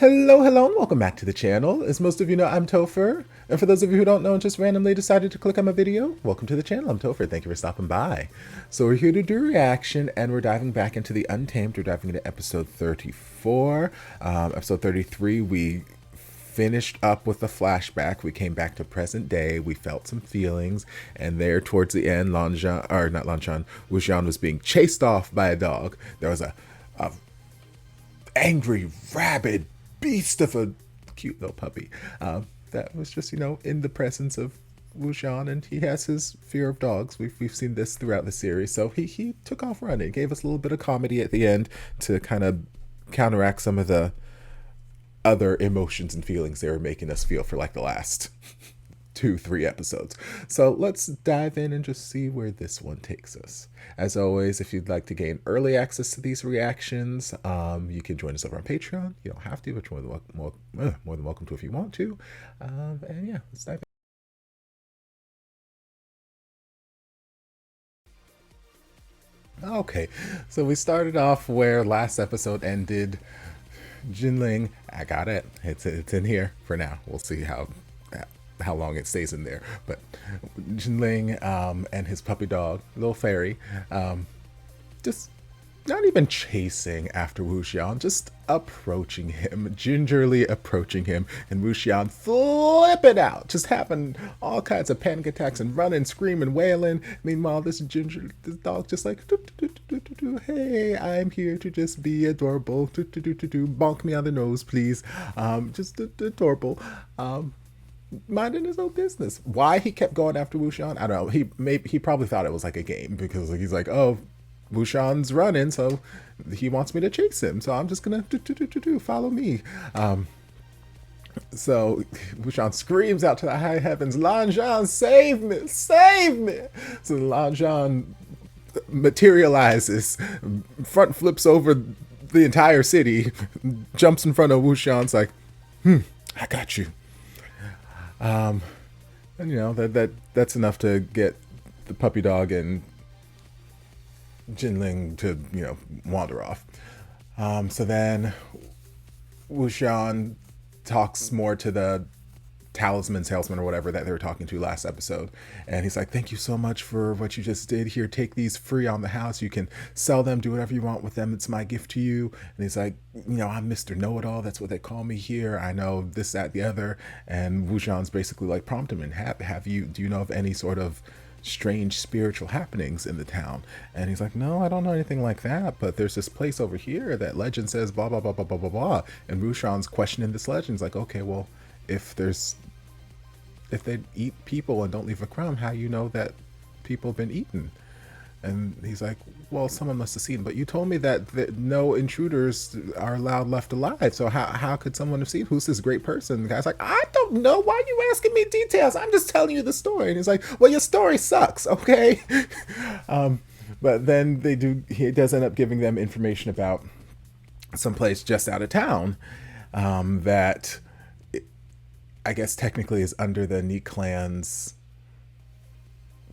Hello, hello, and welcome back to the channel. As most of you know, I'm Topher. And for those of you who don't know and just randomly decided to click on my video, welcome to the channel. I'm Topher. Thank you for stopping by. So we're here to do a reaction, and we're diving back into the Untamed. We're diving into episode 34. Episode 33, we finished up with the flashback. We came back to present day. We felt some feelings, and there towards the end, Wuxian was being chased off by a dog. There was a angry, rabid beast of a cute little puppy that was just, in the presence of Wuxian, and he has his fear of dogs. We've seen this throughout the series, so he took off running. Gave us a little bit of comedy at the end to kind of counteract some of the other emotions and feelings they were making us feel for like the last 2-3 episodes. So let's dive in and just see where this one takes us. As always, if you'd like to gain early access to these reactions, you can join us over on Patreon. You don't have to, but you're more than welcome to if you want to. And yeah, let's dive in. Okay, so we started off where last episode ended. Jinling, I got it. It's in here for now. We'll see how long it stays in there. But Jinling and his puppy dog, little fairy, just not even chasing after Wuxian, just approaching him, gingerly approaching him, and Wuxian flipping out, just having all kinds of panic attacks and running, screaming, wailing. Meanwhile, this dog just like, hey, I'm here to just be adorable, bonk me on the nose, please. Just adorable. Minding his own business. Why he kept going after Wuxian, I don't know. He probably thought it was like a game, because he's like, oh, Wuxian's running, so he wants me to chase him, so I'm just gonna follow me. So Wuxian screams out to the high heavens, Lan Zhan, save me, save me. So Lan Zhan materializes, front flips over the entire city, jumps in front of Wuxian's like, I got you. And that's enough to get the puppy dog and Jinling to, wander off. So then Wuxian talks more to the talisman salesman or whatever that they were talking to last episode, and he's like, thank you so much for what you just did. Here, take these free on the house. You can sell them, do whatever you want with them. It's my gift to you. And he's like, I'm Mr. Know-It-All. That's what they call me here. I know this, that, the other. And Wuxian's basically like prompting him, do you know of any sort of strange spiritual happenings in the town? And he's like, no, I don't know anything like that, but there's this place over here that legend says blah blah blah blah blah blah blah. And Wuxian's questioning this legend. He's like, okay, well, if they eat people and don't leave a crumb, how you know that people have been eaten? And he's like, well, someone must have seen, but you told me that no intruders are allowed left alive, so how could someone have seen? Who's this great person? The guy's like, I don't know, why are you asking me details? I'm just telling you the story. And he's like, well, your story sucks, okay? But then he does end up giving them information about someplace just out of town that I guess technically is under the Ni clan's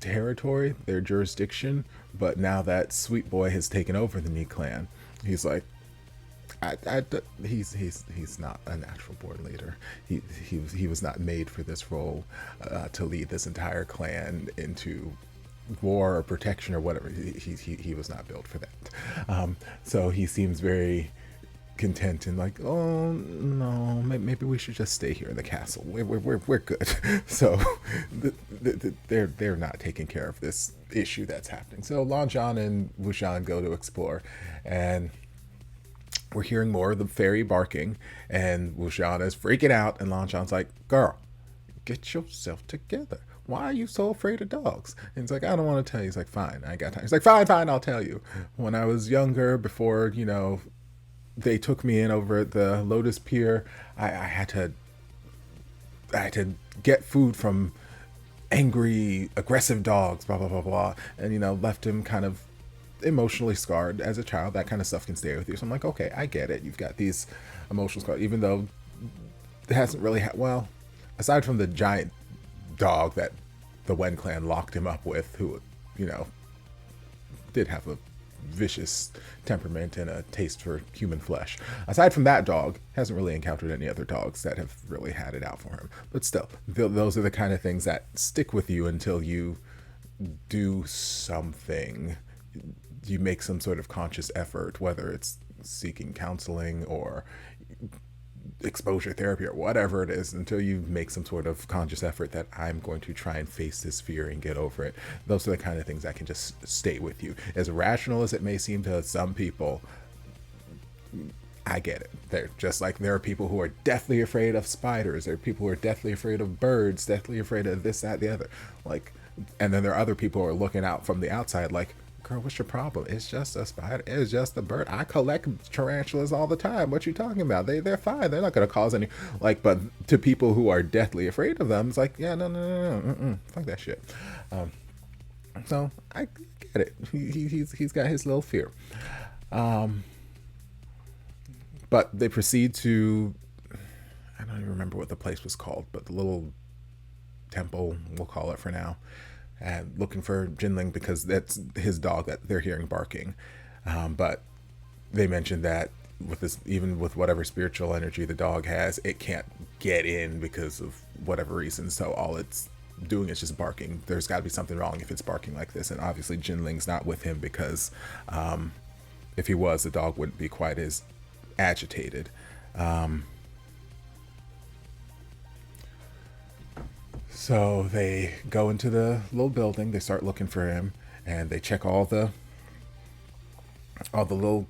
territory, their jurisdiction, but now that Sweet Boy has taken over the Ni clan, he's like, he's not a natural born leader. He was not made for this role, to lead this entire clan into war or protection or whatever. He was not built for that. So he seems very content and like, oh no, maybe we should just stay here in the castle. We're good. So they're not taking care of this issue that's happening. So Lan Zhan and Wuxian go to explore, and we're hearing more of the fairy barking, and Wuxian is freaking out, and Lan Zhan's like, girl, get yourself together. Why are you so afraid of dogs? And he's like, I don't want to tell you. He's like, fine, I got time. He's like, fine, I'll tell you. When I was younger, before they took me in over at the Lotus Pier, I had to get food from angry, aggressive dogs, blah blah blah blah, and left him kind of emotionally scarred as a child. That kind of stuff can stay with you. So I'm like, okay, I get it. You've got these emotional scars, even though it hasn't really well, aside from the giant dog that the Wen clan locked him up with, who did have a vicious temperament and a taste for human flesh. Aside from that dog, hasn't really encountered any other dogs that have really had it out for him. But still, those are the kind of things that stick with you until you do something. You make some sort of conscious effort, whether it's seeking counseling or exposure therapy or whatever it is, until you make some sort of conscious effort that I'm going to try and face this fear and get over it. Those are the kind of things that can just stay with you. As rational as it may seem to some people, I get it. They're just like there are people who are deathly afraid of spiders. There are people who are deathly afraid of birds, deathly afraid of this, that, the other. Like, and then there are other people who are looking out from the outside like, girl, what's your problem? It's just a spider. It's just a bird. I collect tarantulas all the time. What you talking about? They're fine. They're not going to cause any, like, but to people who are deathly afraid of them, it's like, yeah, no. Fuck that shit. So I get it. He's got his little fear. But they proceed to, I don't even remember what the place was called, but the little temple, we'll call it for now, and looking for Jinling because that's his dog that they're hearing barking. But they mentioned that with this, even with whatever spiritual energy the dog has, it can't get in because of whatever reason. So all it's doing is just barking. There's got to be something wrong if it's barking like this. And obviously Jinling's not with him because if he was, the dog wouldn't be quite as agitated. So they go into the little building, they start looking for him, and they check all the little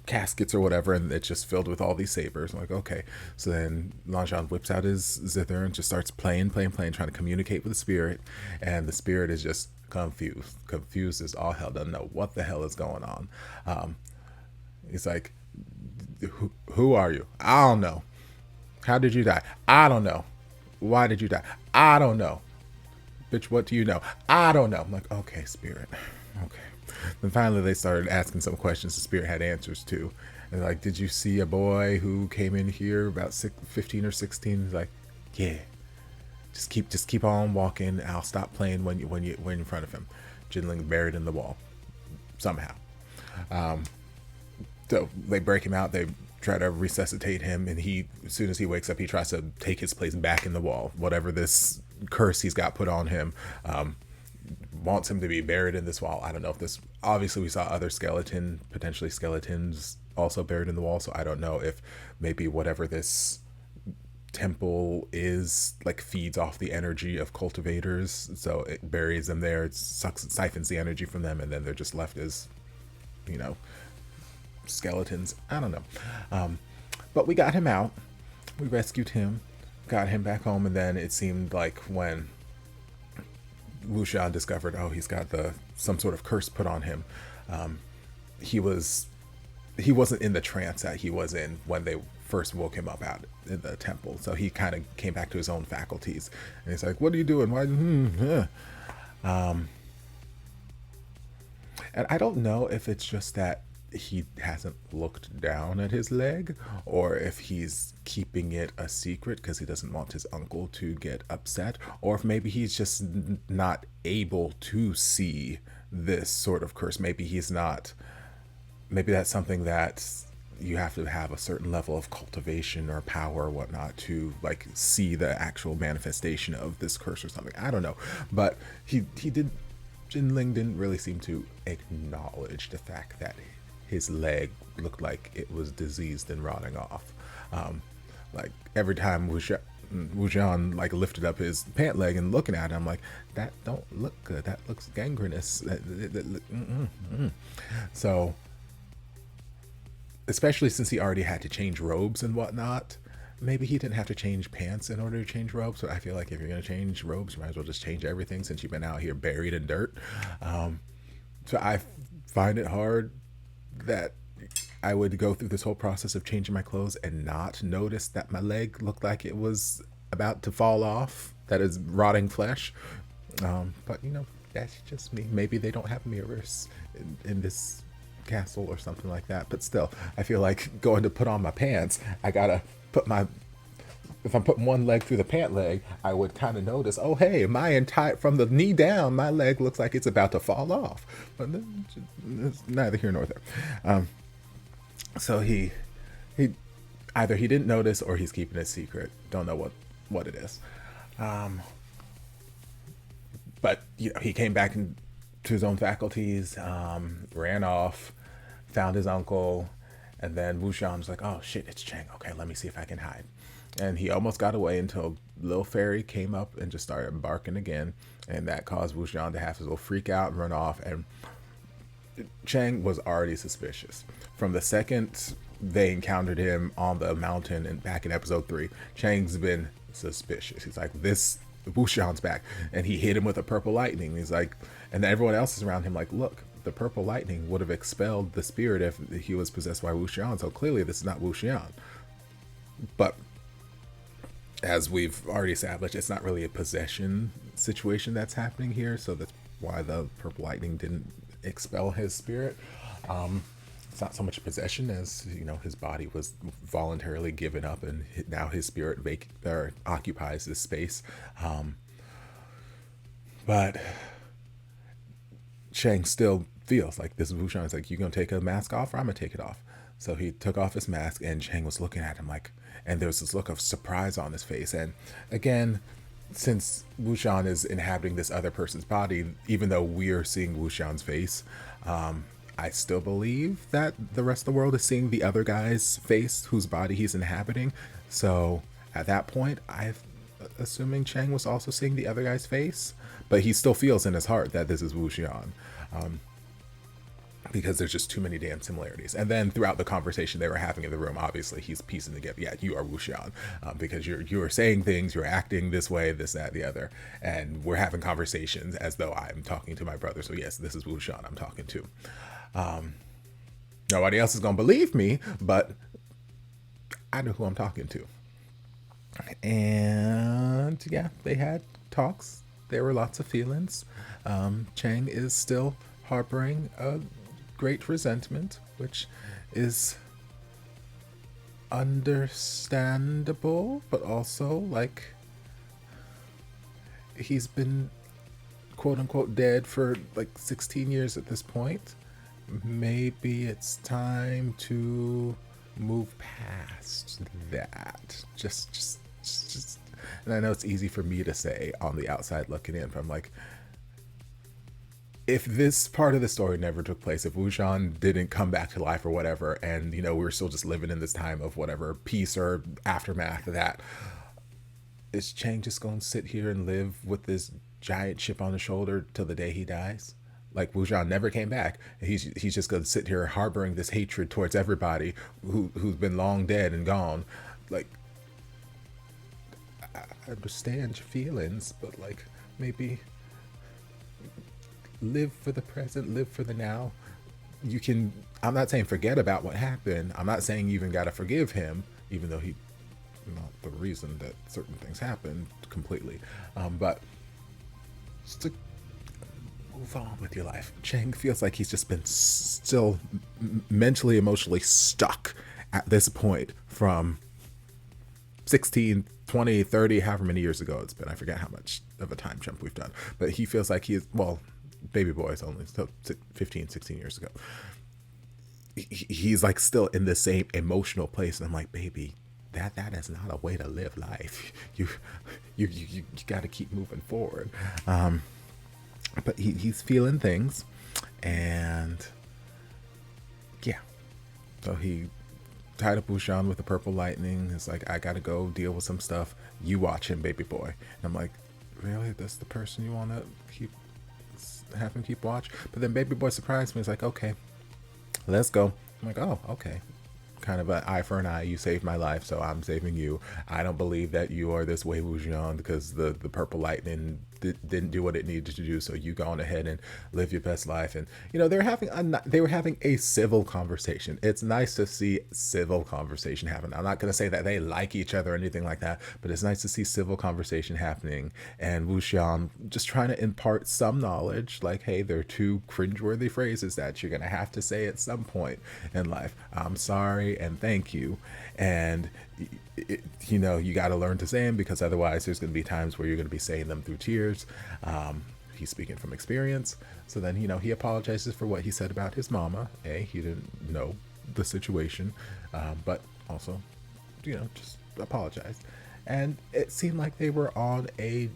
caskets or whatever, and it's just filled with all these sabers. I'm like, okay. So then Zhan whips out his zither and just starts playing, trying to communicate with the spirit, and the spirit is just confused as all hell, doesn't know what the hell is going on. He's like, who are you? I don't know. How did you die? I don't know. Why did you die? I don't know. Bitch, what do you know? I don't know. I'm like, okay, spirit. Okay. Then finally they started asking some questions the spirit had answers to. And like, did you see a boy who came in here about 15 or 16? He's like, yeah. Just keep on walking. I'll stop playing when you're in front of him. Jinling buried in the wall. Somehow. So they break him out, they try to resuscitate him, and he, as soon as he wakes up, he tries to take his place back in the wall. Whatever this curse he's got put on him wants him to be buried in this wall. I don't know if this, obviously we saw other potentially skeletons also buried in the wall, so I don't know if maybe whatever this temple is, like, feeds off the energy of cultivators, so it buries them there, it siphons the energy from them, and then they're just left as, skeletons. I don't know. But we got him out. We rescued him, got him back home, and then it seemed like when Wuxia discovered, he's got some sort of curse put on him, he wasn't in the trance that he was in when they first woke him up out in the temple. So he kind of came back to his own faculties, and he's like, what are you doing? Why? And I don't know if it's just that he hasn't looked down at his leg, or if he's keeping it a secret because he doesn't want his uncle to get upset, or if maybe he's just not able to see this sort of curse. Maybe that's something that you have to have a certain level of cultivation or power or whatnot to, like, see the actual manifestation of this curse or something. I don't know, but Jinling didn't really seem to acknowledge the fact that his leg looked like it was diseased and rotting off. Like, every time Wuxian like lifted up his pant leg and looking at it, I'm like, that don't look good. That looks gangrenous. So, especially since he already had to change robes and whatnot, maybe he didn't have to change pants in order to change robes. So I feel like if you're going to change robes, you might as well just change everything since you've been out here buried in dirt. So I find it hard that I would go through this whole process of changing my clothes and not notice that my leg looked like it was about to fall off. That is rotting flesh. But that's just me. Maybe they don't have mirrors in this castle or something like that. But still, I feel like going to put on my pants, I gotta put my if I'm putting one leg through the pant leg, I would kind of notice, oh hey, my entire from the knee down, my leg looks like it's about to fall off. But it's neither here nor there. So he either he didn't notice or he's keeping it secret. Don't know what it is. But you know, he came back to his own faculties, ran off, found his uncle, and then Wuxian was like, "Oh shit, it's Cheng. Okay, let me see if I can hide." And he almost got away until Lil Fairy came up and just started barking again, and that caused Wuxian to have to go freak out and run off. And Cheng was already suspicious from the second they encountered him on the mountain and back in episode 3. Cheng's been suspicious. He's like, this Wuxian's back, and he hit him with a purple lightning. He's like, and everyone else is around him like, look, the purple lightning would have expelled the spirit if he was possessed by Wuxian, so clearly this is not Wuxian. But as we've already established, it's not really a possession situation that's happening here, so that's why the purple lightning didn't expel his spirit. It's not so much possession as, you know, his body was voluntarily given up, and now his spirit occupies this space. But Cheng still feels like this is Wuxian. It's like, you gonna take a mask off or I'm gonna take it off? So he took off his mask, and Cheng was looking at him like, and there was this look of surprise on his face. And again, since Wuxian is inhabiting this other person's body, even though we're seeing Wuxian's face, I still believe that the rest of the world is seeing the other guy's face whose body he's inhabiting. So at that point, I'm assuming Cheng was also seeing the other guy's face, but he still feels in his heart that this is Wuxian. Because there's just too many damn similarities. And then throughout the conversation they were having in the room, obviously he's piecing together, yeah, you are Wuxian, because you're saying things, you're acting this way, this, that, the other, and we're having conversations as though I'm talking to my brother. So yes, this is Wuxian I'm talking to. Nobody else is gonna believe me, but I know who I'm talking to. And yeah, they had talks. There were lots of feelings. Cheng is still harboring a great resentment, which is understandable, but also like, he's been quote unquote dead for like 16 years at this point. Maybe it's time to move past that. Just and I know it's easy for me to say on the outside looking in, but I'm like, if this part of the story never took place, if Wuxian didn't come back to life or whatever, and you know, we're still just living in this time of whatever peace or aftermath of that, is Cheng just gonna sit here and live with this giant chip on his shoulder till the day he dies? Like, Wuxian never came back, and he's just gonna sit here harboring this hatred towards everybody who's been long dead and gone. Like, I understand your feelings, but like, maybe live for the present, live for the now. You can, I'm not saying forget about what happened. I'm not saying you even gotta forgive him, even though he's not the reason that certain things happened completely. But just to move on with your life. Cheng feels like he's just been still mentally, emotionally stuck at this point from 16, 20, 30, however many years ago it's been. I forget how much of a time jump we've done. But he feels like he's, well, baby boy is only 15, 16 years ago. He's like still in the same emotional place. And I'm like, baby, that is not a way to live life. You got to keep moving forward. But he's feeling things, and yeah, so he tied up Wuxian with the purple lightning. It's like, I gotta go deal with some stuff. You watch him, baby boy. And I'm like, really? That's the person you want to have him keep watch? But then baby boy surprised me. He's like, okay, let's go. I'm like, oh, okay. Kind of an eye for an eye. You saved my life, so I'm saving you. I don't believe that you are this way, Wuxian, because the purple lightning didn't do what it needed to do, so you go on ahead and live your best life. And they were having a civil conversation. It's nice to see civil conversation happen. I'm not going to say that they like each other or anything like that, but it's nice to see civil conversation happening, and Wuxia just trying to impart some knowledge, like, hey, there are two cringeworthy phrases that you're going to have to say at some point in life. I'm sorry and thank you. And you got to learn to say them, because otherwise there's going to be times where you're going to be saying them through tears. He's speaking from experience. So then, he apologizes for what he said about his mama. He didn't know the situation, but also, just apologized. And it seemed like they were on a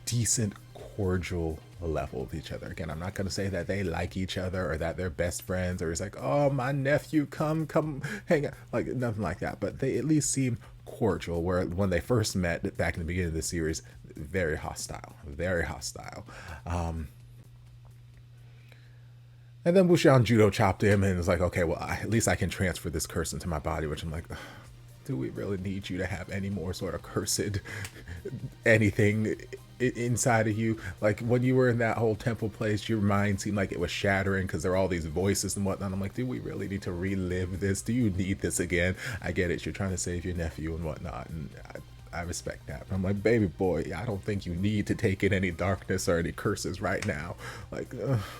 decent, cordial level with each other. Again, I'm not going to say that they like each other or that they're best friends, or it's like, oh, my nephew, come hang out, like nothing like that. But they at least seem cordial, where when they first met back in the beginning of the series, very hostile. And then Wuxian judo chopped him and was like, okay, well, at least I can transfer this curse into my body, which I'm like, do we really need you to have any more sort of cursed anything inside of you? Like, when you were in that whole temple place, your mind seemed like it was shattering because there are all these voices and whatnot. I'm like, do we really need to relive this? Do you need this again? I get it, you're trying to save your nephew and whatnot, and I respect that. But I'm like, baby boy, I don't think you need to take in any darkness or any curses right now. Like,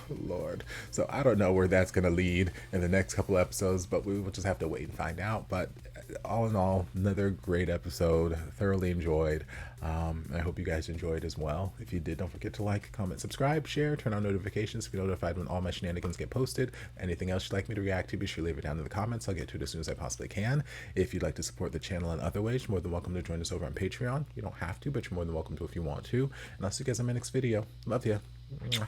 Lord. So I don't know where that's going to lead in the next couple episodes, but we will just have to wait and find out. But all in all, another great episode. Thoroughly enjoyed. I hope you guys enjoyed as well. If you did, don't forget to like, comment, subscribe, share, turn on notifications to be notified when all my shenanigans get posted. Anything else you'd like me to react to, be sure to leave it down in the comments. I'll get to it as soon as I possibly can. If you'd like to support the channel in other ways, you're more than welcome to join us over on Patreon. You don't have to, but you're more than welcome to if you want to. And I'll see you guys in my next video. Love ya. Mwah.